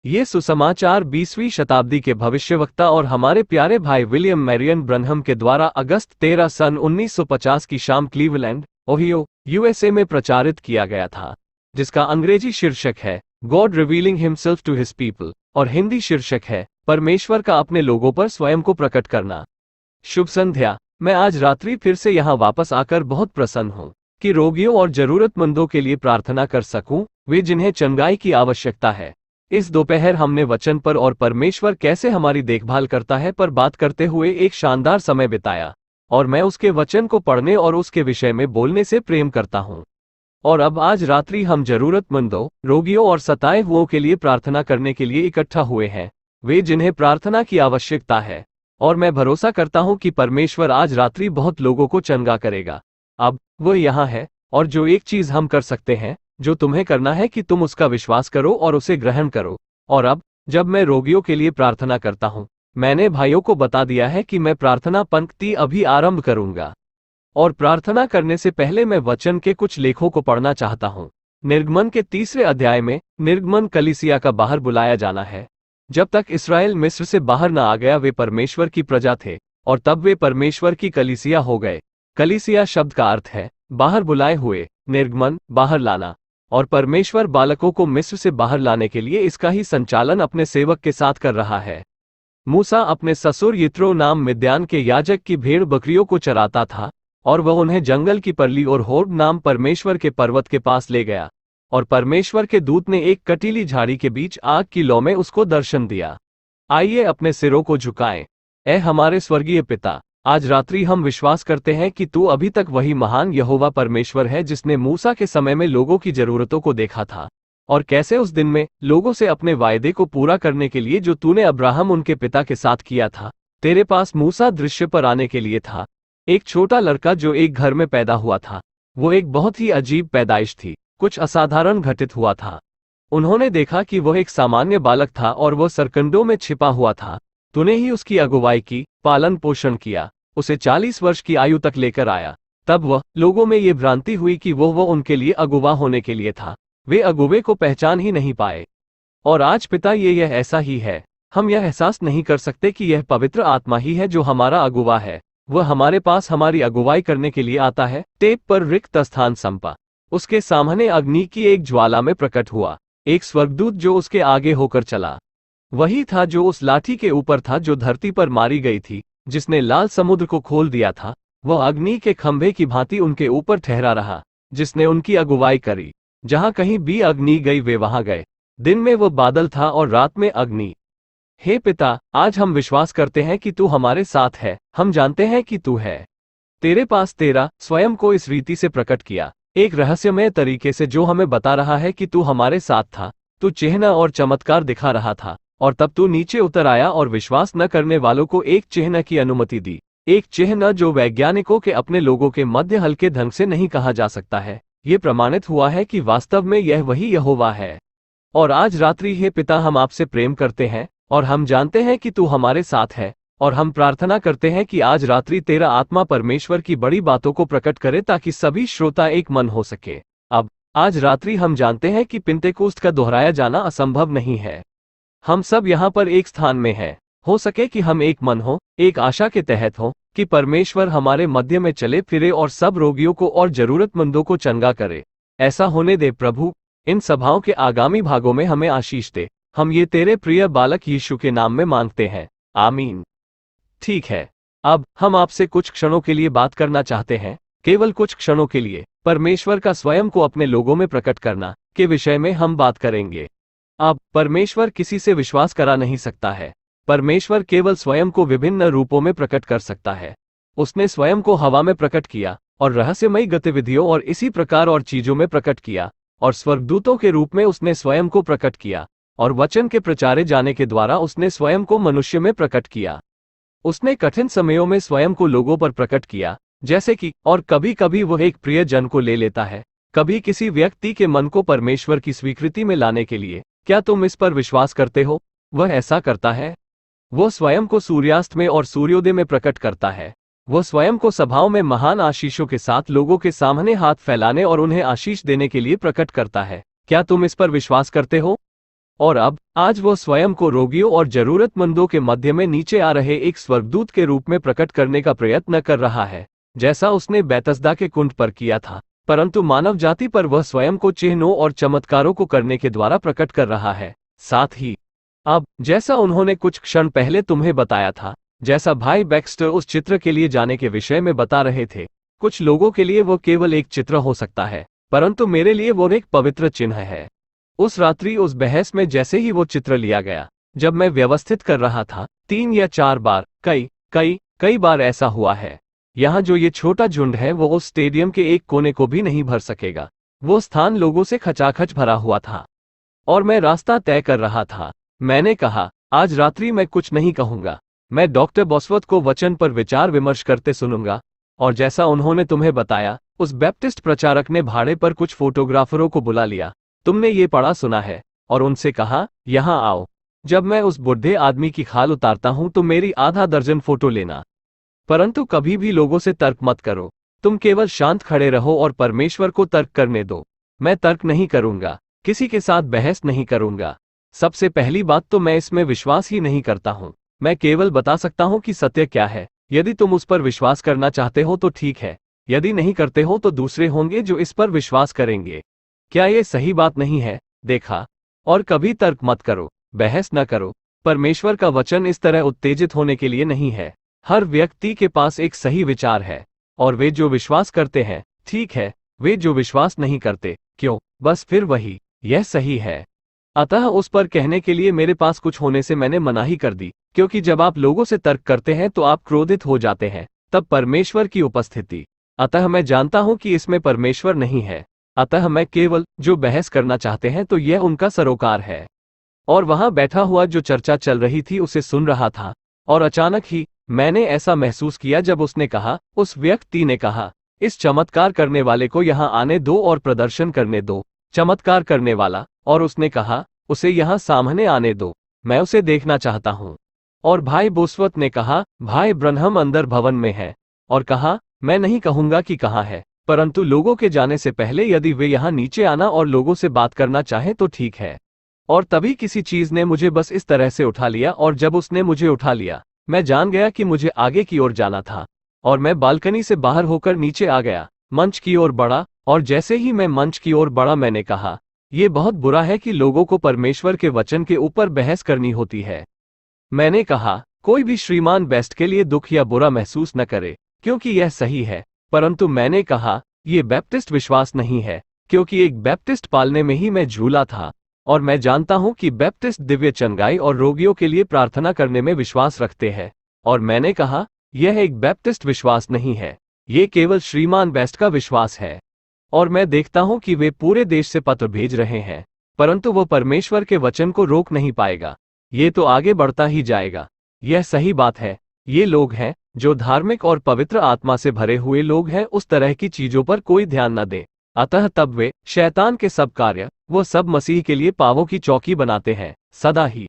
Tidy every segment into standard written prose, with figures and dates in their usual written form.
ये सुसमाचार 20वीं शताब्दी के भविष्यवक्ता और हमारे प्यारे भाई विलियम मैरियन ब्रनहम के द्वारा अगस्त 13 सन 1950 की शाम क्लीवलैंड, ओहियो, यूएसए में प्रचारित किया गया था, जिसका अंग्रेजी शीर्षक है God revealing himself to his people और हिंदी शीर्षक है परमेश्वर का अपने लोगों पर स्वयं को प्रकट करना। शुभ संध्या। मैं आज रात्रि फिर से यहाँ वापस आकर बहुत प्रसन्न हूँ कि रोगियों और जरूरतमंदों के लिए प्रार्थना कर सकूं, वे जिन्हें चंगाई की आवश्यकता है। इस दोपहर हमने वचन पर और परमेश्वर कैसे हमारी देखभाल करता है पर बात करते हुए एक शानदार समय बिताया, और मैं उसके वचन को पढ़ने और उसके विषय में बोलने से प्रेम करता हूँ। और अब आज रात्रि हम जरूरतमंदों, रोगियों और सताए हुओं के लिए प्रार्थना करने के लिए इकट्ठा हुए हैं, वे जिन्हें प्रार्थना की आवश्यकता है। और मैं भरोसा करता हूं कि परमेश्वर आज रात्रि बहुत लोगों को चंगा करेगा। अब वह यहाँ है, और जो एक चीज हम कर सकते हैं, जो तुम्हें करना है कि तुम उसका विश्वास करो और उसे ग्रहण करो। और अब जब मैं रोगियों के लिए प्रार्थना करता हूं, मैंने भाइयों को बता दिया है कि मैं प्रार्थना पंक्ति अभी आरंभ करूंगा। और प्रार्थना करने से पहले मैं वचन के कुछ लेखों को पढ़ना चाहता हूं। निर्गमन के 3 अध्याय में निर्गमन कलीसिया का बाहर बुलाया जाना है। जब तक इस्राएल मिस्र से बाहर न आ गया वे परमेश्वर की प्रजा थे, और तब वे परमेश्वर की कलीसिया हो गए। कलीसिया शब्द का अर्थ है बाहर बुलाए हुए, निर्गमन बाहर लाना, और परमेश्वर बालकों को मिस्र से बाहर लाने के लिए इसका ही संचालन अपने सेवक के साथ कर रहा है। मूसा अपने ससुर यित्रो नाम मिद्यान के याजक की भेड़ बकरियों को चराता था, और वह उन्हें जंगल की परली और होर्ब नाम परमेश्वर के पर्वत के पास ले गया। और परमेश्वर के दूत ने एक कटीली झाड़ी के बीच आग की लौ में उसको दर्शन दिया। आइए अपने सिरों को झुकाएं। ऐ हमारे स्वर्गीय पिता, आज रात्रि हम विश्वास करते हैं कि तू अभी तक वही महान यहोवा परमेश्वर है जिसने मूसा के समय में लोगों की जरूरतों को देखा था, और कैसे उस दिन में लोगों से अपने वायदे को पूरा करने के लिए जो तूने अब्राहम उनके पिता के साथ किया था, तेरे पास मूसा दृश्य पर आने के लिए था। एक छोटा लड़का जो एक घर में पैदा हुआ था। वो एक बहुत ही अजीब पैदाइश थी, कुछ असाधारण घटित हुआ था। उन्होंने देखा कि वह एक सामान्य बालक था और वह सरकंडों में छिपा हुआ था। तूने ही उसकी अगुवाई की, पालन पोषण किया, उसे 40 वर्ष की आयु तक लेकर आया। तब वह लोगों में ये भ्रांति हुई कि वो उनके लिए अगुवा होने के लिए था। वे अगुवे को पहचान ही नहीं पाए। और आज पिता यह ऐसा ही है। हम यह एहसास नहीं कर सकते कि यह पवित्र आत्मा ही है जो हमारा अगुवा है। वह हमारे पास हमारी अगुवाई करने के लिए आता है। टेप पर रिक्त स्थान संपा। उसके सामने अग्नि की एक ज्वाला में प्रकट हुआ। एक स्वर्गदूत जो उसके आगे होकर चला, वही था जो उस लाठी के ऊपर था जो धरती पर मारी गई थी, जिसने लाल समुद्र को खोल दिया था। वह अग्नि के खंभे की भांति उनके ऊपर ठहरा रहा, जिसने उनकी अगुवाई करी। जहां कहीं भी अग्नि गई वे वहां गए। दिन में वह बादल था और रात में अग्नि। हे पिता, आज हम विश्वास करते हैं कि तू हमारे साथ है। हम जानते हैं कि तू है। तेरे पास तेरा स्वयं को इस रीति से प्रकट किया, एक रहस्यमय तरीके से जो हमें बता रहा है कि तू हमारे साथ था। तू चिन्ह और चमत्कार दिखा रहा था, और तब तू नीचे उतर आया और विश्वास न करने वालों को एक चिन्ह की अनुमति दी। एक चिन्ह जो वैज्ञानिकों के अपने लोगों के मध्य हल्के ढंग से नहीं कहा जा सकता है। ये प्रमाणित हुआ है कि वास्तव में यह वही यहोवा है। और आज रात्रि हे पिता, हम आपसे प्रेम करते हैं और हम जानते हैं कि तू हमारे साथ है। और हम प्रार्थना करते हैं कि आज रात्रि तेरा आत्मा परमेश्वर की बड़ी बातों को प्रकट करे ताकि सभी श्रोता एक मन हो सके। अब आज रात्रि हम जानते हैं कि पिंतेकोस्त का दोहराया जाना असंभव नहीं है। हम सब यहाँ पर एक स्थान में हैं। हो सके कि हम एक मन हो, एक आशा के तहत हो कि परमेश्वर हमारे मध्य में चले फिरे और सब रोगियों को और जरूरतमंदों को चंगा करे। ऐसा होने दे प्रभु। इन सभाओं के आगामी भागों में हमें आशीष दे। हम ये तेरे प्रिय बालक यीशु के नाम में मांगते हैं, आमीन। ठीक है, अब हम आपसे कुछ क्षणों के लिए बात करना चाहते हैं, केवल कुछ क्षणों के लिए। परमेश्वर का स्वयं को अपने लोगों में प्रकट करना के विषय में हम बात करेंगे। अब परमेश्वर किसी से विश्वास करा नहीं सकता है। परमेश्वर केवल स्वयं को विभिन्न रूपों में प्रकट कर सकता है। उसने स्वयं को हवा में प्रकट किया और रहस्यमयी गतिविधियों और इसी प्रकार और चीजों में प्रकट किया, और स्वर्गदूतों के रूप में उसने स्वयं को प्रकट किया, और वचन के प्रचारे जाने के द्वारा उसने स्वयं को मनुष्य में प्रकट किया। उसने कठिन समयों में स्वयं को लोगों पर प्रकट किया, जैसे कि, और कभी कभी वह एक प्रिय जन को ले लेता है, कभी किसी व्यक्ति के मन को परमेश्वर की स्वीकृति में लाने के लिए। क्या तुम इस पर विश्वास करते हो? वह ऐसा करता है। वह स्वयं को सूर्यास्त में और सूर्योदय में प्रकट करता है। वह स्वयं को सभाओं में महान आशीषों के साथ लोगों के सामने हाथ फैलाने और उन्हें आशीष देने के लिए प्रकट करता है। क्या तुम इस पर विश्वास करते हो? और अब आज वो स्वयं को रोगियों और जरूरतमंदों के मध्य में नीचे आ रहे एक स्वर्गदूत के रूप में प्रकट करने का प्रयत्न कर रहा है, जैसा उसने बैतस्दा के कुंड पर किया था। परंतु मानव जाति पर वह स्वयं को चिन्हों और चमत्कारों को करने के द्वारा प्रकट कर रहा है। साथ ही अब जैसा उन्होंने कुछ क्षण पहले तुम्हें बताया था, जैसा भाई बैक्स्टर उस चित्र के लिए जाने के विषय में बता रहे थे, कुछ लोगों के लिए वो केवल एक चित्र हो सकता है, परंतु मेरे लिए वो एक पवित्र चिन्ह है। उस रात्रि उस बहस में जैसे ही वो चित्र लिया गया, जब मैं व्यवस्थित कर रहा था, 3 या 4 बार, कई बार ऐसा हुआ है। यहाँ जो ये छोटा झुंड है वो उस स्टेडियम के एक कोने को भी नहीं भर सकेगा। वो स्थान लोगों से खचाखच भरा हुआ था और मैं रास्ता तय कर रहा था। मैंने कहा, आज रात्रि मैं कुछ नहीं कहूंगा, मैं डॉक्टर बॉसवर्थ को वचन पर विचार विमर्श करते सुनूंगा। और जैसा उन्होंने तुम्हें बताया, उस बैप्टिस्ट प्रचारक ने भाड़े पर कुछ फोटोग्राफरों को बुला लिया, तुमने ये पढ़ा सुना है, और उनसे कहा, यहाँ आओ, जब मैं उस बुढ़े आदमी की खाल उतारता हूं तो मेरी आधा दर्जन फोटो लेना। परंतु कभी भी लोगों से तर्क मत करो, तुम केवल शांत खड़े रहो और परमेश्वर को तर्क करने दो। मैं तर्क नहीं करूंगा, किसी के साथ बहस नहीं करूंगा। सबसे पहली बात तो मैं इसमें विश्वास ही नहीं करता हूं। मैं केवल बता सकता हूं कि सत्य क्या है। यदि तुम उस पर विश्वास करना चाहते हो तो ठीक है, यदि नहीं करते हो तो दूसरे होंगे जो इस पर विश्वास करेंगे। क्या ये सही बात नहीं है? देखा, और कभी तर्क मत करो, बहस न करो। परमेश्वर का वचन इस तरह उत्तेजित होने के लिए नहीं है। हर व्यक्ति के पास एक सही विचार है, और वे जो विश्वास करते हैं ठीक है, वे जो विश्वास नहीं करते क्यों, बस फिर वही, यह सही है। अतः उस पर कहने के लिए मेरे पास कुछ होने से मैंने मनाही कर दी, क्योंकि जब आप लोगों से तर्क करते हैं तो आप क्रोधित हो जाते हैं, तब परमेश्वर की उपस्थिति। अतः मैं जानता हूं कि इसमें परमेश्वर नहीं है, अतः मैं केवल जो बहस करना चाहते हैं तो यह उनका सरोकार है। और वहां बैठा हुआ जो चर्चा चल रही थी उसे सुन रहा था, और अचानक ही मैंने ऐसा महसूस किया जब उसने कहा, उस व्यक्ति ने कहा, इस चमत्कार करने वाले को यहां आने दो और प्रदर्शन करने दो। चमत्कार करने वाला, और उसने कहा, उसे यहां सामने आने दो, मैं उसे देखना चाहता हूं। और भाई बोसवर्थ ने कहा, भाई ब्रनहम अंदर भवन में है, और कहा, मैं नहीं कहूंगा कि कहाँ है, परंतु लोगों के जाने से पहले यदि वे यहां नीचे आना और लोगों से बात करना चाहें तो ठीक है। और तभी किसी चीज ने मुझे बस इस तरह से उठा लिया, और जब उसने मुझे उठा लिया, मैं जान गया कि मुझे आगे की ओर जाना था, और मैं बालकनी से बाहर होकर नीचे आ गया, मंच की ओर बढ़ा, और जैसे ही मैं मंच की ओर बढ़ा मैंने कहा, यह बहुत बुरा है कि लोगों को परमेश्वर के वचन के ऊपर बहस करनी होती है। मैंने कहा, कोई भी श्रीमान बेस्ट के लिए दुख या बुरा महसूस न करे, क्योंकि यह सही है, परंतु मैंने कहा, यह बैप्टिस्ट विश्वास नहीं है, क्योंकि एक बैप्टिस्ट पालने में ही मैं झूला था, और मैं जानता हूं कि बैप्टिस्ट दिव्य चंगाई और रोगियों के लिए प्रार्थना करने में विश्वास रखते हैं। और मैंने कहा, यह एक बैप्टिस्ट विश्वास नहीं है, यह केवल श्रीमान बेस्ट का विश्वास है। और मैं देखता हूं कि वे पूरे देश से पत्र भेज रहे हैं, परंतु वो परमेश्वर के वचन को रोक नहीं पाएगा, ये तो आगे बढ़ता ही जाएगा। यह सही बात है, ये लोग हैं जो धार्मिक और पवित्र आत्मा से भरे हुए लोग हैं, उस तरह की चीजों पर कोई ध्यान न दें। अतः तब वे शैतान के सब कार्य, वो सब मसीह के लिए पावों की चौकी बनाते हैं, सदा ही।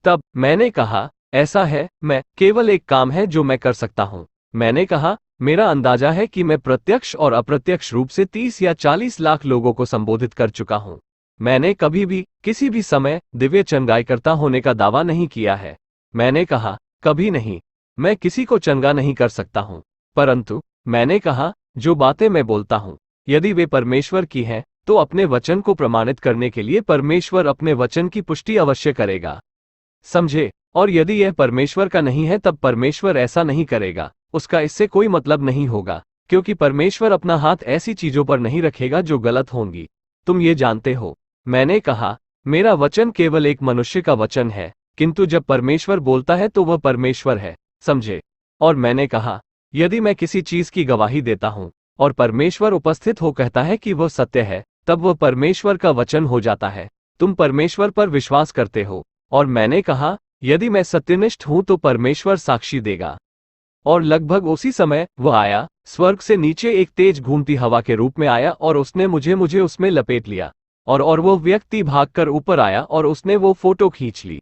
तब मैंने कहा, ऐसा है, मैं केवल एक काम है जो मैं कर सकता हूं। मैंने कहा, मेरा अंदाजा है कि मैं प्रत्यक्ष और अप्रत्यक्ष रूप से 30 या 40 लाख लोगों को संबोधित कर चुका हूं। मैंने कभी भी किसी भी समय दिव्य चंगाईकर्ता होने का दावा नहीं किया है। मैंने कहा, कभी नहीं, मैं किसी को चंगा नहीं कर सकता हूं, परंतु मैंने कहा, जो बातें मैं बोलता हूं, यदि वे परमेश्वर की हैं, तो अपने वचन को प्रमाणित करने के लिए परमेश्वर अपने वचन की पुष्टि अवश्य करेगा। समझे? और यदि यह परमेश्वर का नहीं है तब परमेश्वर ऐसा नहीं करेगा, उसका इससे कोई मतलब नहीं होगा, क्योंकि परमेश्वर अपना हाथ ऐसी चीजों पर नहीं रखेगा जो गलत होंगी। तुम ये जानते हो। मैंने कहा, मेरा वचन केवल एक मनुष्य का वचन है, किंतु जब परमेश्वर बोलता है तो वह परमेश्वर है, समझे? और मैंने कहा, यदि मैं किसी चीज की गवाही देता हूं और परमेश्वर उपस्थित हो कहता है कि वह सत्य है, तब वह परमेश्वर का वचन हो जाता है। तुम परमेश्वर पर विश्वास करते हो। और मैंने कहा, यदि मैं सत्यनिष्ठ हूं तो परमेश्वर साक्षी देगा। और लगभग उसी समय वह आया, स्वर्ग से नीचे एक तेज घूमती हवा के रूप में आया, और उसने मुझे उसमें लपेट लिया, और वो व्यक्ति भागकर ऊपर आया और उसने वो फोटो खींच ली।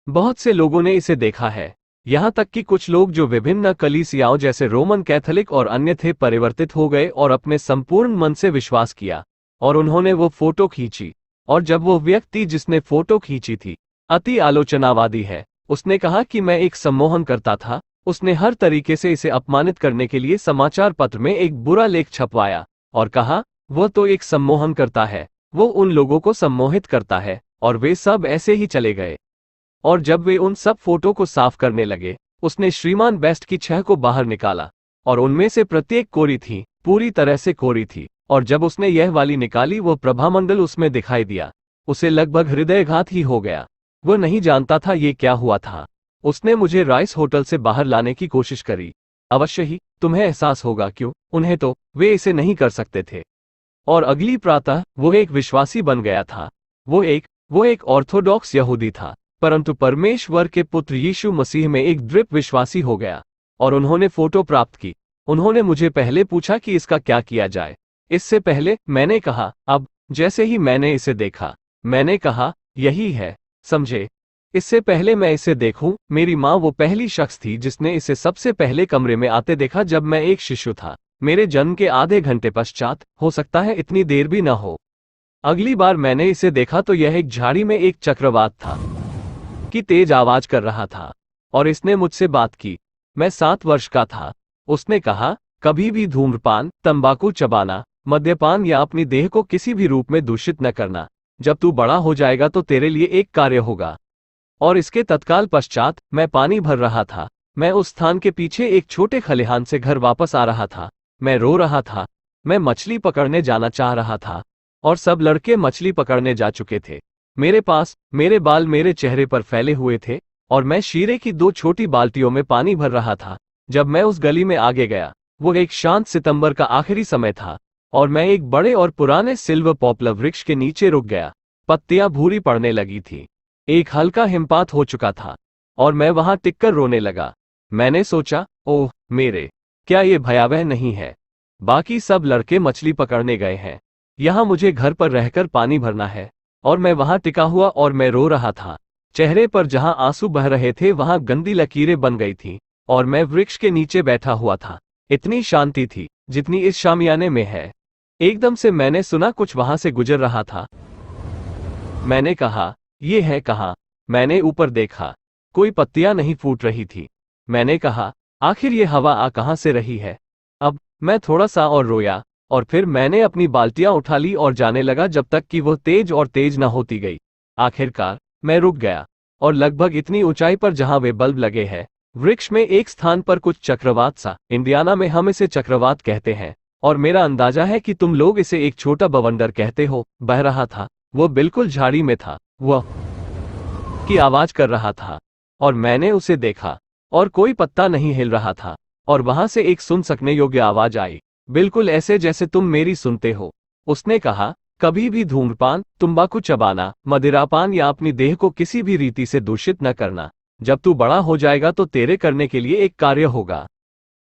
बहुत से लोगों ने इसे देखा है, यहाँ तक कि कुछ लोग जो विभिन्न कलीसियाओं जैसे रोमन कैथोलिक और अन्य थे परिवर्तित हो गए और अपने संपूर्ण मन से विश्वास किया, और उन्होंने वो फोटो खींची। और जब वो व्यक्ति जिसने फोटो खींची थी अति आलोचनावादी है, उसने कहा कि मैं एक सम्मोहन करता था, उसने हर तरीके से इसे अपमानित करने के लिए समाचार पत्र में एक बुरा लेख छपवाया और कहा वह तो एक सम्मोहन करता है, वो उन लोगों को सम्मोहित करता है, और वे सब ऐसे ही चले गए। और जब वे उन सब फोटो को साफ करने लगे, उसने श्रीमान बेस्ट की 6 को बाहर निकाला और उनमें से प्रत्येक कोरी थी, पूरी तरह से कोरी थी, और जब उसने यह वाली निकाली वो प्रभामंडल उसमें दिखाई दिया। उसे लगभग हृदयघात ही हो गया। वह नहीं जानता था ये क्या हुआ था। उसने मुझे राइस होटल से बाहर लाने की कोशिश करी। अवश्य ही तुम्हें एहसास होगा क्यों, उन्हें तो वे इसे नहीं कर सकते थे। और अगली प्रातः वो एक विश्वासी बन गया था। वो एक ऑर्थोडॉक्स यहूदी था, परंतु परमेश्वर के पुत्र यीशु मसीह में एक दृढ़ विश्वासी हो गया। और उन्होंने फोटो प्राप्त की। उन्होंने मुझे पहले पूछा कि इसका क्या किया जाए। इससे पहले मैंने कहा अब, जैसे ही मैंने इसे देखा, मैंने कहा यही है, समझे। इससे पहले मैं इसे देखूं, मेरी माँ वो पहली शख्स थी जिसने इसे सबसे पहले कमरे में आते देखा जब मैं एक शिशु था, मेरे जन्म के आधे घंटे पश्चात, हो सकता है इतनी देर भी न हो। अगली बार मैंने इसे देखा तो यह एक झाड़ी में एक चक्रवात था कि तेज आवाज कर रहा था, और इसने मुझसे बात की। मैं 7 वर्ष का था। उसने कहा कभी भी धूम्रपान, तंबाकू चबाना, मद्यपान या अपनी देह को किसी भी रूप में दूषित न करना। जब तू बड़ा हो जाएगा तो तेरे लिए एक कार्य होगा। और इसके तत्काल पश्चात मैं पानी भर रहा था। मैं उस स्थान के पीछे एक छोटे खलिहान से घर वापस आ रहा था। मैं रो रहा था। मैं मछली पकड़ने जाना चाह रहा था, और सब लड़के मछली पकड़ने जा चुके थे। मेरे पास मेरे बाल मेरे चेहरे पर फैले हुए थे, और मैं शीरे की 2 छोटी बाल्टियों में पानी भर रहा था। जब मैं उस गली में आगे गया, वो एक शांत सितंबर का आखिरी समय था, और मैं एक बड़े और पुराने सिल्वर पॉपुलर वृक्ष के नीचे रुक गया। पत्तियां भूरी पड़ने लगी थी। एक हल्का हिमपात हो चुका था, और मैं वहां टिककर रोने लगा। मैंने सोचा, ओह मेरे, क्या ये भयावह नहीं है। बाकी सब लड़के मछली पकड़ने गए हैं, यहाँ मुझे घर पर रहकर पानी भरना है। और मैं वहां टिका हुआ और मैं रो रहा था। चेहरे पर जहां आंसू बह रहे थे वहां गंदी लकीरें बन गई थी, और मैं वृक्ष के नीचे बैठा हुआ था। इतनी शांति थी जितनी इस शामियाने में है। एकदम से मैंने सुना कुछ वहां से गुजर रहा था। मैंने कहा ये है कहाँ। मैंने ऊपर देखा, कोई पत्तियां नहीं फूट रही थी। मैंने कहा आखिर ये हवा आ कहाँ से रही है। अब मैं थोड़ा सा और रोया, और फिर मैंने अपनी बाल्टियां उठा ली और जाने लगा जब तक कि वह तेज और तेज न होती गई। आखिरकार मैं रुक गया, और लगभग इतनी ऊंचाई पर जहां वे बल्ब लगे हैं, वृक्ष में एक स्थान पर कुछ चक्रवात सा, इंडियाना में हम इसे चक्रवात कहते हैं, और मेरा अंदाजा है कि तुम लोग इसे एक छोटा बवंडर कहते हो, बह रहा था। वो बिल्कुल झाड़ी में था। वह की आवाज कर रहा था, और मैंने उसे देखा, और कोई पत्ता नहीं हिल रहा था। और वहां से एक सुन सकने योग्य आवाज आई, बिल्कुल ऐसे जैसे तुम मेरी सुनते हो। उसने कहा कभी भी धूम्रपान, तंबाकू चबाना, मदिरापान या अपनी देह को किसी भी रीति से दूषित न करना। जब तू बड़ा हो जाएगा तो तेरे करने के लिए एक कार्य होगा।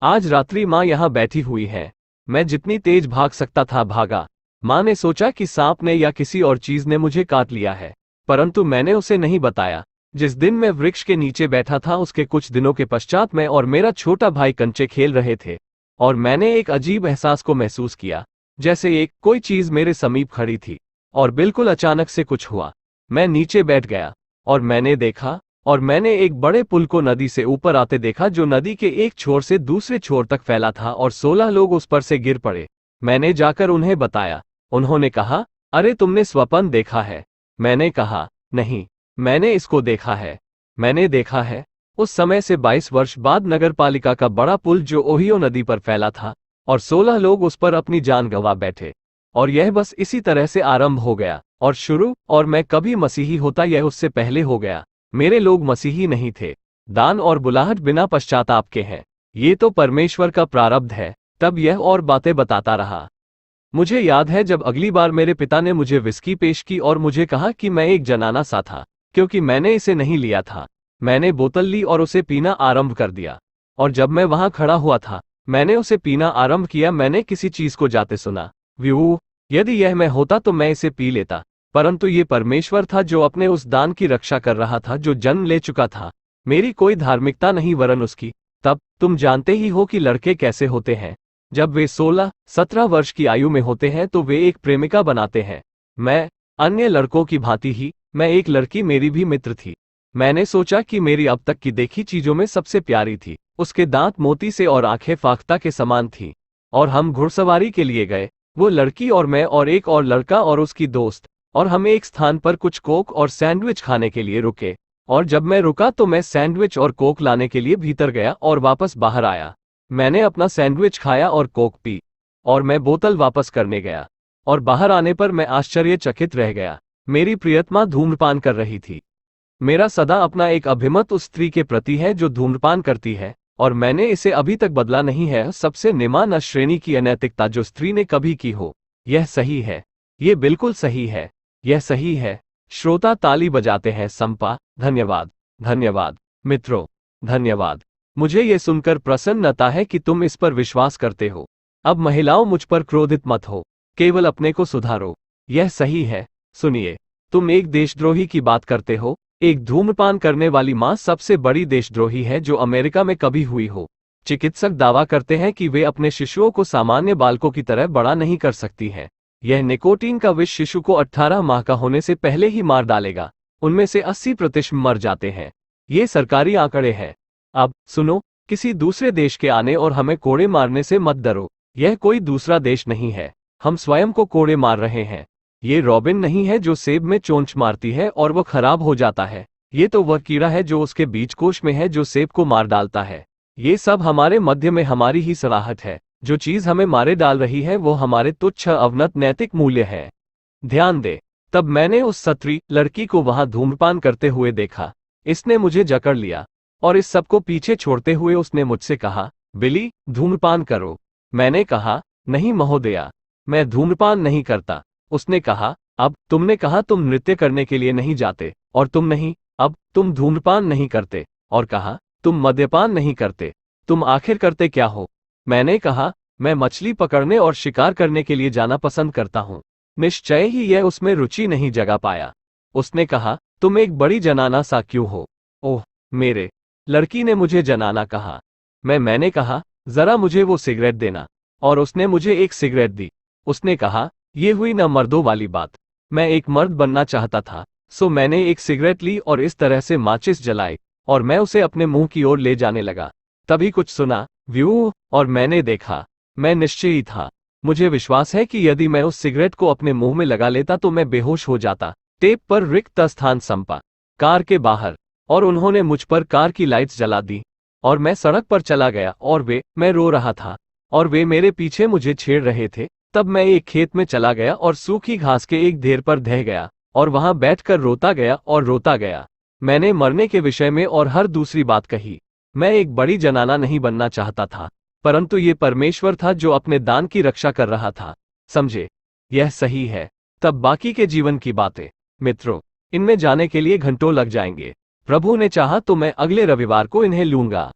आज रात्रि माँ यहाँ बैठी हुई है। मैं जितनी तेज भाग सकता था भागा। माँ ने सोचा कि सांप ने या किसी और चीज ने मुझे काट लिया है, परंतु मैंने उसे नहीं बताया। जिस दिन मैं वृक्ष के नीचे बैठा था उसके कुछ दिनों के पश्चात मैं और मेरा छोटा भाई कंचे खेल रहे थे, और मैंने एक अजीब एहसास को महसूस किया, जैसे कोई चीज मेरे समीप खड़ी थी। और बिल्कुल अचानक से कुछ हुआ। मैं नीचे बैठ गया, और मैंने देखा, और मैंने एक बड़े पुल को नदी से ऊपर आते देखा जो नदी के एक छोर से दूसरे छोर तक फैला था, और 16 लोग उस पर से गिर पड़े। मैंने जाकर उन्हें बताया। उन्होंने कहा अरे तुमने स्वप्न देखा है। मैंने कहा नहीं, मैंने इसको देखा है। मैंने देखा है। उस समय से 22 वर्ष बाद नगरपालिका का बड़ा पुल जो ओहियो नदी पर फैला था, और 16 लोग उस पर अपनी जान गंवा बैठे। और यह बस इसी तरह से आरंभ हो गया और शुरू। और मैं कभी मसीही होता यह उससे पहले हो गया। मेरे लोग मसीही नहीं थे। दान और बुलाहट बिना पश्चाताप के हैं। ये तो परमेश्वर का प्रारब्ध है। तब यह और बातें बताता रहा। मुझे याद है जब अगली बार मेरे पिता ने मुझे विस्की पेश की और मुझे कहा कि मैं एक जनाना सा था, क्योंकि मैंने इसे नहीं लिया था। मैंने बोतल ली और उसे पीना आरंभ कर दिया। और जब मैं वहां खड़ा हुआ था, मैंने उसे पीना आरंभ किया। मैंने किसी चीज को जाते सुना। व्यू, यदि यह मैं होता तो मैं इसे पी लेता, परंतु ये परमेश्वर था जो अपने उस दान की रक्षा कर रहा था जो जन्म ले चुका था। मेरी कोई धार्मिकता नहीं वरन उसकी। तब तुम जानते ही हो कि लड़के कैसे होते हैं। जब वे 16-17 वर्ष की आयु में होते हैं तो वे एक प्रेमिका बनाते हैं। मैं अन्य लड़कों की भांति ही मैं एक लड़की मेरी भी मित्र थी। मैंने सोचा कि मेरी अब तक की देखी चीजों में सबसे प्यारी थी। उसके दांत मोती से और आंखें फाख्ता के समान थीं। और हम घुड़सवारी के लिए गए, वो लड़की और मैं और एक और लड़का और उसकी दोस्त, और हम एक स्थान पर कुछ कोक और सैंडविच खाने के लिए रुके। और जब मैं रुका तो मैं सैंडविच और कोक लाने के लिए भीतर गया और वापस बाहर आया। मैंने अपना सैंडविच खाया और कोक पी, और मैं बोतल वापस करने गया। और बाहर आने पर मैं आश्चर्यचकित रह गया। मेरी प्रियतमा धूम्रपान कर रही थी। मेरा सदा अपना एक अभिमत उस स्त्री के प्रति है जो धूम्रपान करती है, और मैंने इसे अभी तक बदला नहीं है। सबसे निम्न श्रेणी की अनैतिकता जो स्त्री ने कभी की हो। यह सही है, ये बिल्कुल सही है, यह सही है। श्रोता ताली बजाते हैं। संपा, धन्यवाद, धन्यवाद मित्रों, धन्यवाद। मुझे यह सुनकर प्रसन्नता है कि तुम इस पर विश्वास करते हो। अब महिलाओं, मुझ पर क्रोधित मत हो, केवल अपने को सुधारो। यह सही है। सुनिए, तुम एक देशद्रोही की बात करते हो। एक धूम्रपान करने वाली मां सबसे बड़ी देशद्रोही है जो अमेरिका में कभी हुई हो। चिकित्सक दावा करते हैं कि वे अपने शिशुओं को सामान्य बालकों की तरह बड़ा नहीं कर सकती हैं। यह निकोटीन का विष शिशु को 18 माह का होने से पहले ही मार डालेगा। उनमें से 80% मर जाते हैं। ये सरकारी आंकड़े हैं। अब सुनो, किसी दूसरे देश के आने और हमें कोड़े मारने से मत डरो। यह कोई दूसरा देश नहीं है। हम स्वयं को कोड़े मार रहे हैं। ये रॉबिन नहीं है जो सेब में चोंच मारती है और वह खराब हो जाता है। ये तो वह कीड़ा है जो उसके बीजकोश में है जो सेब को मार डालता है। ये सब हमारे मध्य में हमारी ही सराहत है। जो चीज हमें मारे डाल रही है वो हमारे तुच्छ अवनत नैतिक मूल्य है। ध्यान दे, तब मैंने उस सत्री लड़की को वहां धूम्रपान करते हुए देखा। इसने मुझे जकड़ लिया और इस सबको पीछे छोड़ते हुए उसने मुझसे कहा, बिली, धूम्रपान करो। मैंने कहा, नहीं महोदया, मैं धूम्रपान नहीं करता। उसने कहा, अब तुमने कहा तुम नृत्य करने के लिए नहीं जाते, और तुम नहीं, अब तुम धूम्रपान नहीं करते, और कहा तुम मद्यपान नहीं करते। तुम आखिर करते क्या हो? मैंने कहा, मैं मछली पकड़ने और शिकार करने के लिए जाना पसंद करता हूँ। निश्चय ही यह उसमें रुचि नहीं जगा पाया। उसने कहा, तुम एक बड़ी जनाना सा क्यों हो? ओह मेरे, लड़की ने मुझे जनाना कहा। मैंने कहा, जरा मुझे वो सिगरेट देना, और उसने मुझे एक सिगरेट दी। उसने कहा, ये हुई न मर्दों वाली बात। मैं एक मर्द बनना चाहता था, सो मैंने एक सिगरेट ली और इस तरह से माचिस जलाई, और मैं उसे अपने मुंह की ओर ले जाने लगा। तभी कुछ सुना, व्यू, और मैंने देखा। मैं निश्चयी था। मुझे विश्वास है कि यदि मैं उस सिगरेट को अपने मुंह में लगा लेता तो मैं बेहोश हो जाता। टेप पर रिक्त स्थान संपा, कार के बाहर, और उन्होंने मुझ पर कार की लाइट्स जला दी, और मैं सड़क पर चला गया, और मैं रो रहा था, और वे मेरे पीछे मुझे छेड़ रहे थे। तब मैं एक खेत में चला गया और सूखी घास के एक ढेर पर ढह गया, और वहां बैठकर रोता गया और रोता गया। मैंने मरने के विषय में और हर दूसरी बात कही। मैं एक बड़ी जनाना नहीं बनना चाहता था, परंतु ये परमेश्वर था जो अपने दान की रक्षा कर रहा था। समझे? यह सही है। तब बाकी के जीवन की बातें, मित्रों, इनमें जाने के लिए घंटों लग जाएंगे। प्रभु ने चाहा तो मैं अगले रविवार को इन्हें लूंगा।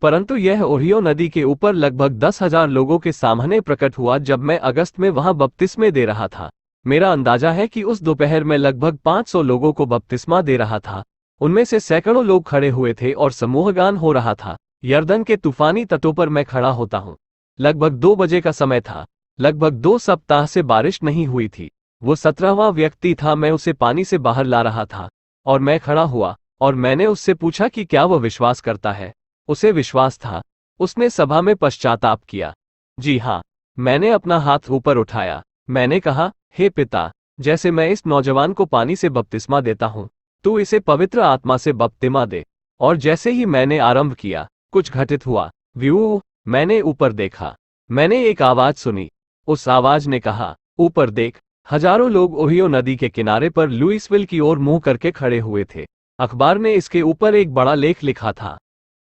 परंतु यह ओहियो नदी के ऊपर लगभग 10,000 लोगों के सामने प्रकट हुआ जब मैं अगस्त में वहां बपतिस्मे दे रहा था। मेरा अंदाजा है कि उस दोपहर में लगभग 500 लोगों को बपतिस्मा दे रहा था। उनमें से सैकड़ों लोग खड़े हुए थे और समूहगान हो रहा था। यर्दन के तूफानी तटों पर मैं खड़ा होता हूँ। लगभग 2 बजे का समय था। लगभग 2 सप्ताह से बारिश नहीं हुई थी। वो 17वां व्यक्ति था। मैं उसे पानी से बाहर ला रहा था, और मैं खड़ा हुआ, और मैंने उससे पूछा कि क्या वह विश्वास करता है। उसे विश्वास था। उसने सभा में पश्चाताप किया। जी हाँ, मैंने अपना हाथ ऊपर उठाया। मैंने कहा, हे पिता, जैसे मैं इस नौजवान को पानी से बपतिस्मा देता हूँ, तू इसे पवित्र आत्मा से बपतिस्मा दे। और जैसे ही मैंने आरंभ किया, कुछ घटित हुआ। व्यू, मैंने ऊपर देखा। मैंने एक आवाज सुनी। उस आवाज ने कहा, ऊपर देख। हजारों लोग ओहियो नदी के किनारे पर लुइसविल की ओर मुंह करके खड़े हुए थे। अखबार ने इसके ऊपर एक बड़ा लेख लिखा था।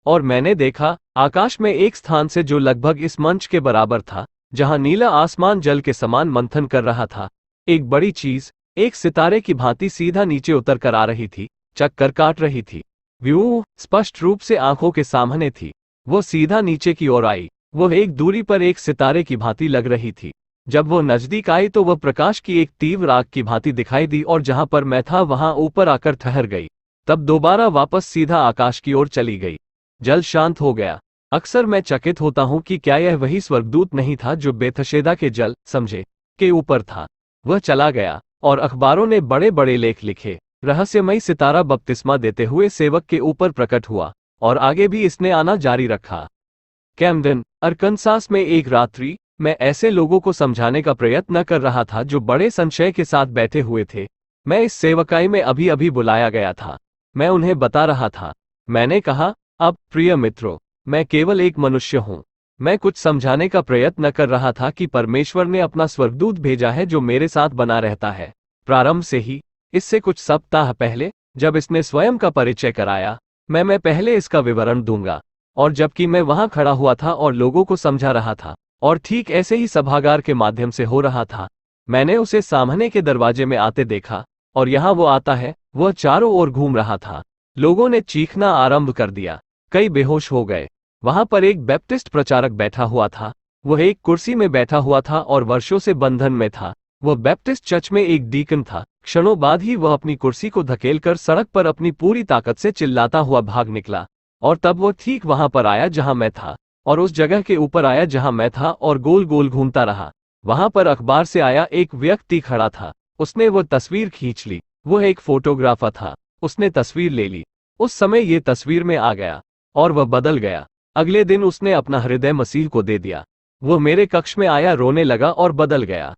और मैंने देखा, आकाश में एक स्थान से जो लगभग इस मंच के बराबर था, जहां नीला आसमान जल के समान मंथन कर रहा था, एक बड़ी चीज, एक सितारे की भांति सीधा नीचे उतर कर आ रही थी, चक्कर काट रही थी। व्यू स्पष्ट रूप से आंखों के सामने थी। वो सीधा नीचे की ओर आई। वह एक दूरी पर एक सितारे की भांति लग रही थी। जब वो नजदीक आई तो वह प्रकाश की एक तीव्र आग की भांति दिखाई दी, और जहां पर मैं था वहां ऊपर आकर ठहर गई। तब दोबारा वापस सीधा आकाश की ओर चली गई। जल शांत हो गया। अक्सर मैं चकित होता हूं कि क्या यह वही स्वर्गदूत नहीं था जो बेथशेदा के जल, समझे, के ऊपर था। वह चला गया। और अखबारों ने बड़े बड़े लेख लिखे। रहस्यमयी सितारा बपतिस्मा देते हुए सेवक के ऊपर प्रकट हुआ और आगे भी इसने आना जारी रखा। कैम्डेन, अरकनसास में एक रात्रि, मैं ऐसे लोगों को समझाने का प्रयत्न कर रहा था जो बड़े संशय के साथ बैठे हुए थे। मैं इस सेवकाई में अभी अभी बुलाया गया था। मैं उन्हें बता रहा था। मैंने कहा, अब प्रिय मित्रों, मैं केवल एक मनुष्य हूं। मैं कुछ समझाने का प्रयत्न कर रहा था कि परमेश्वर ने अपना स्वर्गदूत भेजा है जो मेरे साथ बना रहता है प्रारंभ से ही। इससे कुछ सप्ताह पहले जब इसने स्वयं का परिचय कराया, मैं पहले इसका विवरण दूंगा। और जबकि मैं वहां खड़ा हुआ था और लोगों को समझा रहा था, और ठीक ऐसे ही सभागार के माध्यम से हो रहा था, मैंने उसे सामने के दरवाजे में आते देखा। और यहाँ वो आता है, वह चारों ओर घूम रहा था। लोगों ने चीखना आरंभ कर दिया। कई बेहोश हो गए। वहां पर एक बैप्टिस्ट प्रचारक बैठा हुआ था। वह एक कुर्सी में बैठा हुआ था और वर्षों से बंधन में था। वह बैप्टिस्ट चर्च में एक डीकन था। क्षणों बाद ही वह अपनी कुर्सी को धकेलकर सड़क पर अपनी पूरी ताकत से चिल्लाता हुआ भाग निकला। और तब वह ठीक वहां पर आया जहां मैं था, और उस जगह के ऊपर आया जहां मैं था, और गोल गोल घूमता रहा। वहां पर अखबार से आया एक व्यक्ति खड़ा था। उसने वो तस्वीर खींच ली। वह एक फोटोग्राफर था। उसने तस्वीर ले ली। उस समय ये तस्वीर में आ गया और वह बदल गया। अगले दिन उसने अपना हृदय मसीह को दे दिया। वो मेरे कक्ष में आया, रोने लगा और बदल गया।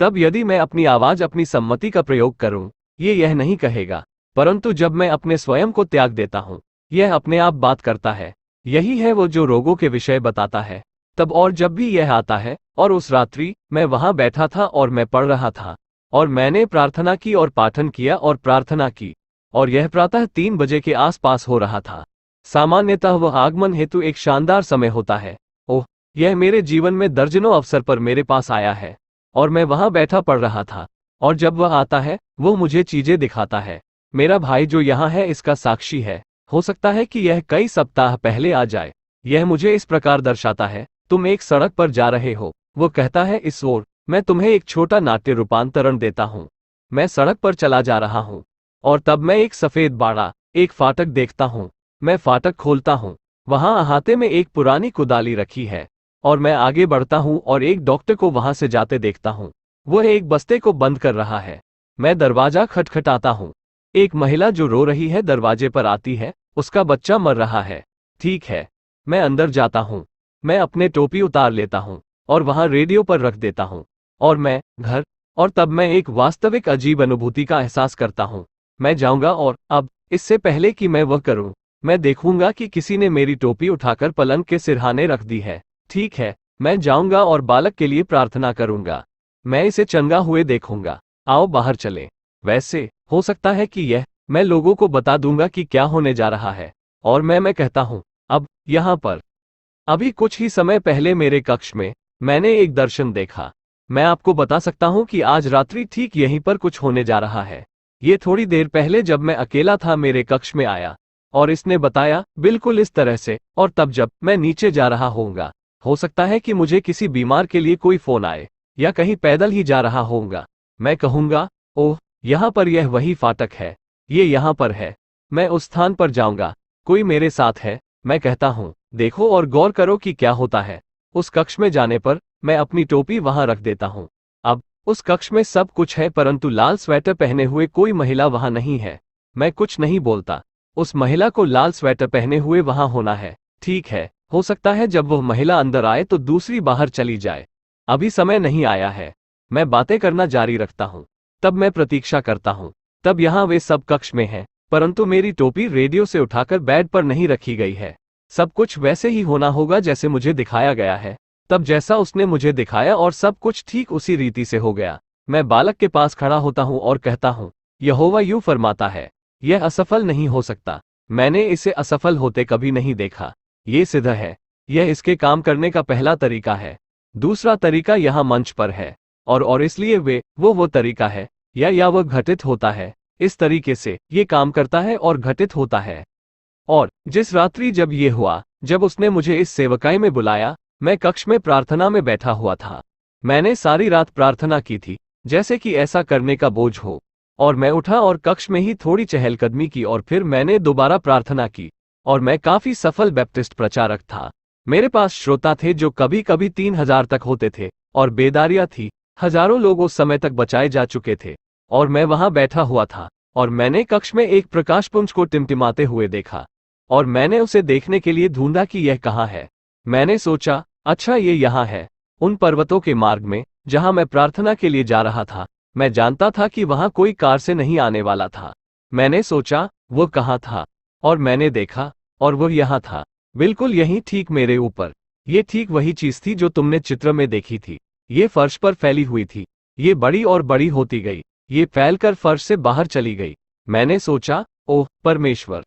तब यदि मैं अपनी आवाज, अपनी सम्मति का प्रयोग करूं, ये यह नहीं कहेगा। परंतु जब मैं अपने स्वयं को त्याग देता हूं, यह अपने आप बात करता है। यही है वो जो रोगों के विषय बताता है। तब और जब भी यह आता है, और उस रात्रि मैं वहां बैठा था और मैं पढ़ रहा था, और मैंने प्रार्थना की और पाठन किया और प्रार्थना की, और यह प्रातः 3 बजे के आसपास हो रहा था। सामान्यतः वह आगमन हेतु एक शानदार समय होता है। ओह, यह मेरे जीवन में दर्जनों अवसर पर मेरे पास आया है। और मैं वहां बैठा पढ़ रहा था, और जब वह आता है, वो मुझे चीजें दिखाता है। मेरा भाई जो यहाँ है इसका साक्षी है। हो सकता है कि यह कई सप्ताह पहले आ जाए। यह मुझे इस प्रकार दर्शाता है, तुम एक सड़क पर जा रहे हो। वो कहता है, इस ओर। मैं तुम्हें एक छोटा नाट्य रूपांतरण देता हूँ। मैं सड़क पर चला जा रहा हूँ, और तब मैं एक सफेद बाड़ा, एक फाटक देखता हूँ। मैं फाटक खोलता हूँ। वहां अहाते में एक पुरानी कुदाली रखी है, और मैं आगे बढ़ता हूँ और एक डॉक्टर को वहां से जाते देखता हूँ। वह एक बस्ते को बंद कर रहा है। मैं दरवाजा खटखटाता हूँ। एक महिला जो रो रही है दरवाजे पर आती है। उसका बच्चा मर रहा है। ठीक है, मैं अंदर जाता हूँ। मैं अपने टोपी उतार लेता हूँ और वहां रेडियो पर रख देता हूँ, और मैं घर। और तब मैं एक वास्तविक अजीब अनुभूति का एहसास करता हूँ। मैं जाऊंगा और अब, इससे पहले कि मैं वह करूं, मैं देखूंगा कि किसी ने मेरी टोपी उठाकर पलंग के सिरहाने रख दी है। ठीक है, मैं जाऊंगा और बालक के लिए प्रार्थना करूंगा। मैं इसे चंगा हुए देखूंगा। आओ बाहर चलें। वैसे हो सकता है कि मैं लोगों को बता दूंगा कि क्या होने जा रहा है। और मैं कहता हूं, अब यहां पर। अभी कुछ ही समय पहले मेरे कक्ष में मैंने एक दर्शन देखा। मैं आपको बता सकता हूं कि आज रात्रि ठीक यहीं पर कुछ होने जा रहा है। ये थोड़ी देर पहले जब मैं अकेला था मेरे कक्ष में आया, और इसने बताया बिल्कुल इस तरह से। और तब जब मैं नीचे जा रहा होऊंगा, हो सकता है कि मुझे किसी बीमार के लिए कोई फोन आए, या कहीं पैदल ही जा रहा होऊंगा, मैं कहूंगा, ओह, यहाँ पर यह वही फाटक है। ये यहाँ पर है। मैं उस स्थान पर जाऊंगा। कोई मेरे साथ है। मैं कहता हूँ, देखो और गौर करो कि क्या होता है। उस कक्ष में जाने पर मैं अपनी टोपी वहां रख देता हूँ। अब उस कक्ष में सब कुछ है, परंतु लाल स्वेटर पहने हुए कोई महिला वहां नहीं है। मैं कुछ नहीं बोलता। उस महिला को लाल स्वेटर पहने हुए वहां होना है। ठीक है, हो सकता है जब वह महिला अंदर आए तो दूसरी बाहर चली जाए। अभी समय नहीं आया है। मैं बातें करना जारी रखता हूँ। तब मैं प्रतीक्षा करता हूँ। तब यहाँ वे सब कक्ष में हैं, परंतु मेरी टोपी रेडियो से उठाकर बेड पर नहीं रखी गई है। सब कुछ वैसे ही होना होगा जैसे मुझे दिखाया गया है। तब जैसा उसने मुझे दिखाया, और सब कुछ ठीक उसी रीति से हो गया। मैं बालक के पास खड़ा होता हूँ और कहता हूँ, यहोवा यूं फरमाता है, यह असफल नहीं हो सकता। मैंने इसे असफल होते कभी नहीं देखा। ये सिद्ध है। यह इसके काम करने का पहला तरीका है। दूसरा तरीका यहाँ मंच पर है, और इसलिए वो तरीका है, या वह घटित होता है। इस तरीके से ये काम करता है और घटित होता है। और जिस रात्रि जब ये हुआ, जब उसने मुझे इस सेवकाई में बुलाया, मैं कक्ष में प्रार्थना में बैठा हुआ था। मैंने सारी रात प्रार्थना की थी, जैसे कि ऐसा करने का बोझ हो। और मैं उठा और कक्ष में ही थोड़ी चहलकदमी की, और फिर मैंने दोबारा प्रार्थना की। और मैं काफी सफल बैप्टिस्ट प्रचारक था। मेरे पास श्रोता थे जो कभी कभी 3000 तक होते थे, और बेदारियां थी। हजारों लोग उस समय तक बचाए जा चुके थे। और मैं वहां बैठा हुआ था, और मैंने कक्ष में एक प्रकाशपुंज को टिमटिमाते हुए देखा, और मैंने उसे देखने के लिए ढूंढा कि यह कहाँ है। मैंने सोचा, अच्छा ये यहाँ है, उन पर्वतों के मार्ग में, जहां मैं प्रार्थना के लिए जा रहा था। मैं जानता था कि वहां कोई कार से नहीं आने वाला था। मैंने सोचा, वो कहाँ था, और मैंने देखा, और वह यहाँ था, बिल्कुल यहीं ठीक मेरे ऊपर। ये ठीक वही चीज थी जो तुमने चित्र में देखी थी। ये फर्श पर फैली हुई थी। ये बड़ी और बड़ी होती गई। ये फैलकर फर्श से बाहर चली गई। मैंने सोचा, ओह परमेश्वर,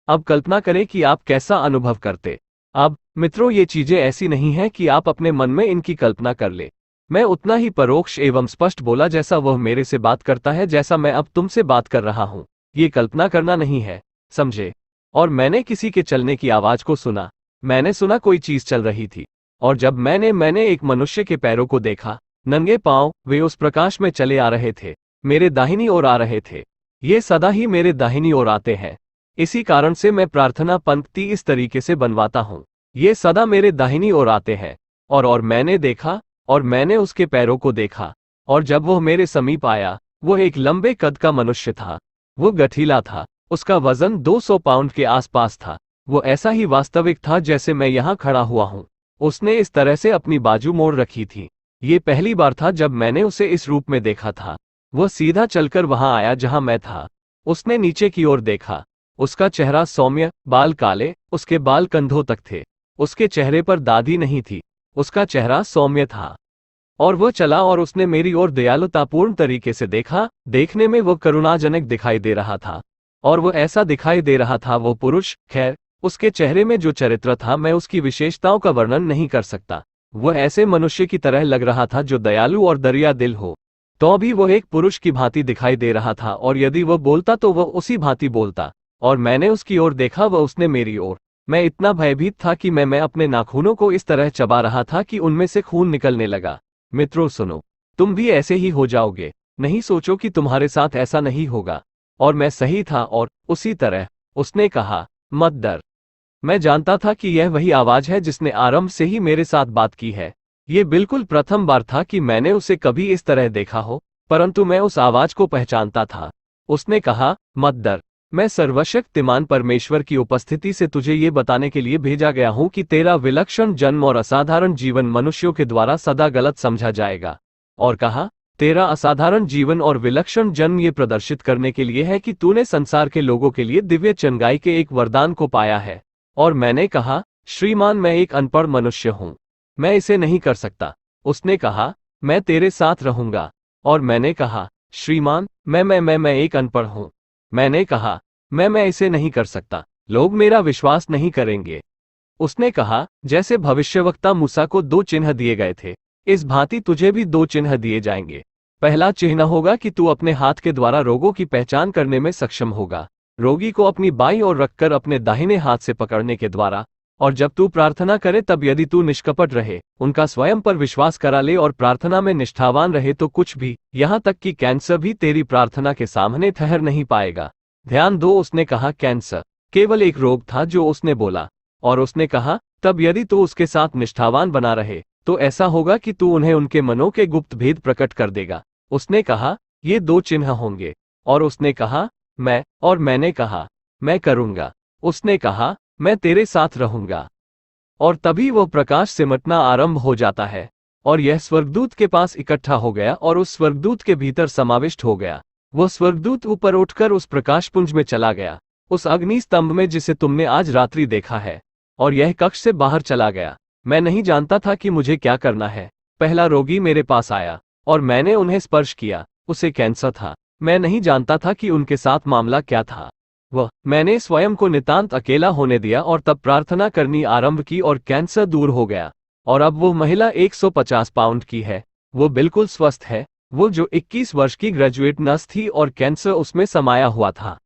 अब कल्पना करें कि आप कैसा अनुभव करते। अब मित्रों, ये चीजें ऐसी नहीं हैं कि आप अपने मन में इनकी कल्पना कर ले। मैं उतना ही परोक्ष एवं स्पष्ट बोला जैसा वह मेरे से बात करता है, जैसा मैं अब तुमसे बात कर रहा हूं। ये कल्पना करना नहीं है, समझे। और मैंने किसी के चलने की आवाज को सुना। मैंने सुना कोई चीज चल रही थी, और जब मैंने एक मनुष्य के पैरों को देखा, नंगे पांव, वे उस प्रकाश में चले आ रहे थे, मेरे दाहिनी ओर आ रहे थे। ये सदा ही मेरे दाहिनी ओर आते हैं। इसी कारण से मैं प्रार्थना पंक्ति इस तरीके से बनवाता हूं, ये सदा मेरे दाहिनी ओर आते हैं। और मैंने देखा, और मैंने उसके पैरों को देखा, और जब वह मेरे समीप आया, वह एक लंबे कद का मनुष्य था। वो गठीला था, उसका वजन 200 पाउंड के आसपास था। वो ऐसा ही वास्तविक था जैसे मैं यहाँ खड़ा हुआ हूँ। उसने इस तरह से अपनी बाजू मोड़ रखी थी। ये पहली बार था जब मैंने उसे इस रूप में देखा था। वह सीधा चलकर वहां आया जहां मैं था। उसने नीचे की ओर देखा। उसका चेहरा सौम्य, बाल काले, उसके बाल कंधों तक थे। उसके चेहरे पर दाढ़ी नहीं थी। उसका चेहरा सौम्य था। और वह चला, और उसने मेरी ओर दयालुतापूर्ण तरीके से देखा। देखने में वह करुणाजनक दिखाई दे रहा था, और वह ऐसा दिखाई दे रहा था वो पुरुष। खैर, उसके चेहरे में जो चरित्र था, मैं उसकी विशेषताओं का वर्णन नहीं कर सकता। वह ऐसे मनुष्य की तरह लग रहा था जो दयालु और दरिया दिल हो। तो भी वह एक पुरुष की भांति दिखाई दे रहा था, और यदि वह बोलता तो वह उसी भांति बोलता। और मैंने उसकी ओर देखा, वह उसने मेरी ओर। मैं इतना भयभीत था कि मैं अपने नाखूनों को इस तरह चबा रहा था कि उनमें से खून निकलने लगा। मित्रों सुनो, तुम भी ऐसे ही हो जाओगे। नहीं सोचो कि तुम्हारे साथ ऐसा नहीं होगा। और मैं सही था, और उसी तरह उसने कहा, मत डर। मैं जानता था कि यह वही आवाज है जिसने आरंभ से ही मेरे साथ बात की है। ये बिल्कुल प्रथम बार था कि मैंने उसे कभी इस तरह देखा हो, परंतु मैं उस आवाज को पहचानता था। उसने कहा, मत डर। मैं सर्वशक्तिमान परमेश्वर की उपस्थिति से तुझे ये बताने के लिए भेजा गया हूं कि तेरा विलक्षण जन्म और असाधारण जीवन मनुष्यों के द्वारा सदा गलत समझा जाएगा। और कहा, तेरा असाधारण जीवन और विलक्षण जन्म ये प्रदर्शित करने के लिए है कि तूने संसार के लोगों के लिए दिव्य चंगाई के एक वरदान को पाया है। और मैंने कहा, श्रीमान, मैं एक अनपढ़ मनुष्य हूं, मैं इसे नहीं कर सकता। उसने कहा, मैं तेरे साथ रहूंगा। और मैंने कहा, श्रीमान, मैं एक अनपढ़ हूं। मैंने कहा, मैं इसे नहीं कर सकता। लोग मेरा विश्वास नहीं करेंगे। उसने कहा, जैसे भविष्यवक्ता मूसा को 2 चिन्ह दिए गए थे, इस भांति तुझे भी 2 चिन्ह दिए जाएंगे। पहला चिन्ह होगा कि तू अपने हाथ के द्वारा रोगों की पहचान करने में सक्षम होगा, रोगी को अपनी बाईं ओर रखकर अपने दाहिने हाथ से पकड़ने के द्वारा। और जब तू प्रार्थना करे तब यदि तू निष्कपट रहे, उनका स्वयं पर विश्वास करा ले और प्रार्थना में निष्ठावान रहे, तो कुछ भी, यहाँ तक कि कैंसर भी तेरी प्रार्थना के सामने ठहर नहीं पाएगा। ध्यान दो, उसने कहा कैंसर केवल एक रोग था जो उसने बोला। और उसने कहा, तब यदि तू उसके साथ निष्ठावान बना रहे, तो ऐसा होगा कि तू उन्हें उनके मनों के गुप्त भेद प्रकट कर देगा। उसने कहा, ये 2 चिन्ह होंगे। और उसने कहा, और मैंने कहा, मैं करूंगा। उसने कहा, मैं तेरे साथ रहूंगा। और तभी वह प्रकाश सिमटना आरंभ हो जाता है, और यह स्वर्गदूत के पास इकट्ठा हो गया और उस स्वर्गदूत के भीतर समाविष्ट हो गया। वह स्वर्गदूत ऊपर उठकर उस प्रकाशपुंज में चला गया, उस अग्नि स्तंभ में जिसे तुमने आज रात्रि देखा है, और यह कक्ष से बाहर चला गया। मैं नहीं जानता था कि मुझे क्या करना है। पहला रोगी मेरे पास आया, और मैंने उन्हें स्पर्श किया। उसे कैंसर था। मैं नहीं जानता था कि उनके साथ मामला क्या था। मैंने स्वयं को नितांत अकेला होने दिया और तब प्रार्थना करनी आरंभ की, और कैंसर दूर हो गया। और अब वो महिला 150 पाउंड की है। वो बिल्कुल स्वस्थ है। वो जो 21 वर्ष की ग्रेजुएट नर्स थी, और कैंसर उसमें समाया हुआ था।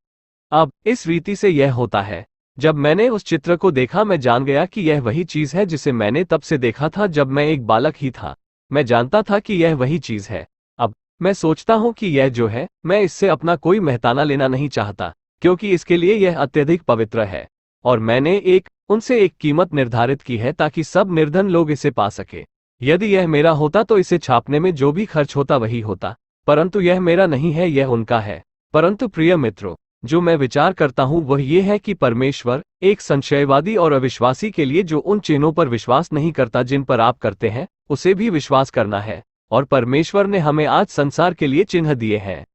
अब इस रीति से यह होता है। जब मैंने उस चित्र को देखा, मैं जान गया कि यह वही चीज है जिसे मैंने तब से देखा था जब मैं एक बालक ही था। मैं जानता था कि यह वही चीज है। अब मैं सोचता हूं कि यह जो है, मैं इससे अपना कोई मेहताना लेना नहीं चाहता, क्योंकि इसके लिए यह अत्यधिक पवित्र है। और मैंने उनसे एक कीमत निर्धारित की है ताकि सब निर्धन लोग इसे पा सके। यदि यह मेरा होता तो इसे छापने में जो भी खर्च होता वही होता, परंतु यह मेरा नहीं है, यह उनका है। परंतु प्रिय मित्रों, जो मैं विचार करता हूं वह यह है कि परमेश्वर एक संशयवादी और अविश्वासी के लिए जो उन चिन्हों पर विश्वास नहीं करता जिन पर आप करते हैं, उसे भी विश्वास करना है। और परमेश्वर ने हमें आज संसार के लिए चिन्ह दिए हैं।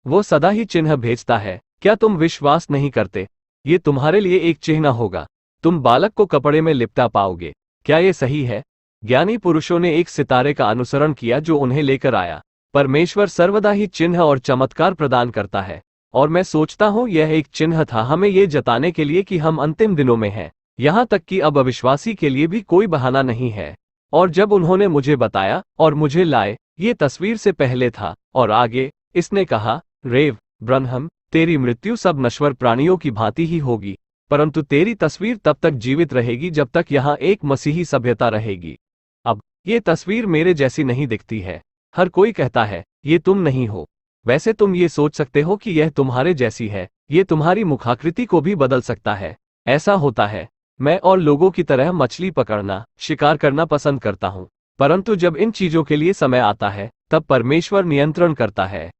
वो सदा ही चिन्ह भेजता है। क्या तुम विश्वास नहीं करते? ये तुम्हारे लिए एक चिन्ह होगा। तुम बालक को कपड़े में लिपटा पाओगे। क्या ये सही है? ज्ञानी पुरुषों ने एक सितारे का अनुसरण किया जो उन्हें लेकर आया। परमेश्वर सर्वदा ही चिन्ह और चमत्कार प्रदान करता है, और मैं सोचता हूं यह एक चिन्ह था हमें ये जताने के लिए कि हम अंतिम दिनों में हैं। यहां तक कि अब अविश्वासी के लिए भी कोई बहाना नहीं है। और जब उन्होंने मुझे बताया और मुझे लाए, ये तस्वीर से पहले था। और आगे इसने कहा, रेव ब्रनहम, तेरी मृत्यु सब नश्वर प्राणियों की भांति ही होगी, परंतु तेरी तस्वीर तब तक जीवित रहेगी जब तक यहाँ एक मसीही सभ्यता रहेगी। अब ये तस्वीर मेरे जैसी नहीं दिखती है। हर कोई कहता है ये तुम नहीं हो। वैसे तुम ये सोच सकते हो कि यह तुम्हारे जैसी है। ये तुम्हारी मुखाकृति को भी बदल सकता है। ऐसा होता है। मैं और लोगों की तरह मछली पकड़ना, शिकार करना पसंद करता हूँ, परंतु जब इन चीजों के लिए समय आता है तब परमेश्वर नियंत्रण करता है।